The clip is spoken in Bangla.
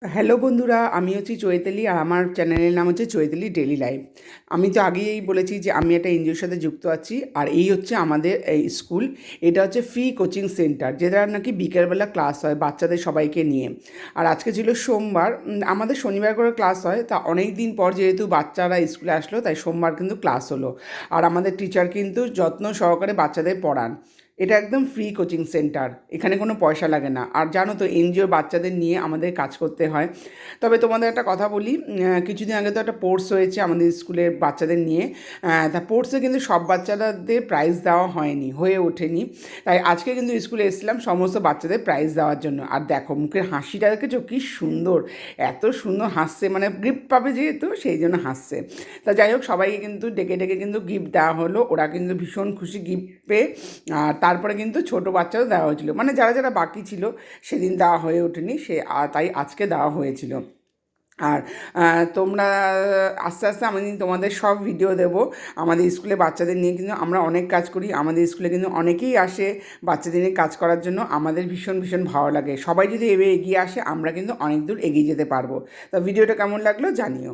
হ্যালো বন্ধুরা, আমি হচ্ছি চৈতালি আর আমার চ্যানেলের নাম হচ্ছে চৈতালি ডেইলি লাইফ। আমি তো আগেই বলেছি যে আমি একটা এনজিওর সাথে যুক্ত আছি, আর এই হচ্ছে আমাদের এই স্কুল। এটা হচ্ছে ফ্রি কোচিং সেন্টার, যেটা নাকি বিকেলবেলা ক্লাস হয় বাচ্চাদের সবাইকে নিয়ে। আর আজকে ছিল সোমবার, আমাদের শনিবার করে ক্লাস হয়, তা অনেক দিন পর যেহেতু বাচ্চারা স্কুলে আসলো তাই সোমবার কিন্তু ক্লাস হলো। আর আমাদের টিচার কিন্তু যত্ন সহকারে বাচ্চাদের পড়ান। এটা একদম ফ্রি কোচিং সেন্টার, এখানে কোনো পয়সা লাগে না। আর জানো তো, এনজিওর বাচ্চাদের নিয়ে আমাদের কাজ করতে হয়। তবে তোমাদের একটা কথা বলি, কিছুদিন আগে তো একটা স্পোর্টস হয়েছে আমাদের স্কুলের বাচ্চাদের নিয়ে। তা স্পোর্টসে কিন্তু সব বাচ্চাদের প্রাইজ দেওয়া হয়নি, হয়ে ওঠেনি। তাই আজকে কিন্তু স্কুলে এসেছিলাম সমস্ত বাচ্চাদের প্রাইজ দেওয়ার জন্য। আর দেখো মুখের হাসিটা দেখেছো কী সুন্দর, এত সুন্দর হাসছে, মানে গিফট পাবে যেহেতু সেই জন্য হাসছে। তা যাই হোক, সবাইকে কিন্তু ডেকে ডেকে কিন্তু গিফট দেওয়া হলো, ওরা কিন্তু ভীষণ খুশি গিফট পেয়ে। আর তারপরে কিন্তু ছোটো বাচ্চাও দেওয়া হয়েছিল, মানে যারা যারা বাকি ছিল সেদিন দেওয়া হয়ে ওঠেনি, তাই আজকে দেওয়া হয়েছিল। আর তোমরা আস্তে আস্তে আমি তোমাদের সব ভিডিও দেবো। আমাদের স্কুলে বাচ্চাদের নিয়ে কিন্তু আমরা অনেক কাজ করি, আমাদের স্কুলে কিন্তু অনেকেই আসে বাচ্চাদের নিয়ে কাজ করার জন্য। আমাদের ভীষণ ভীষণ ভালো লাগে, সবাই যদি এভাবে এগিয়ে আসে আমরা কিন্তু অনেক দূর এগিয়ে যেতে পারবো। তা ভিডিওটা কেমন লাগলো জানিও।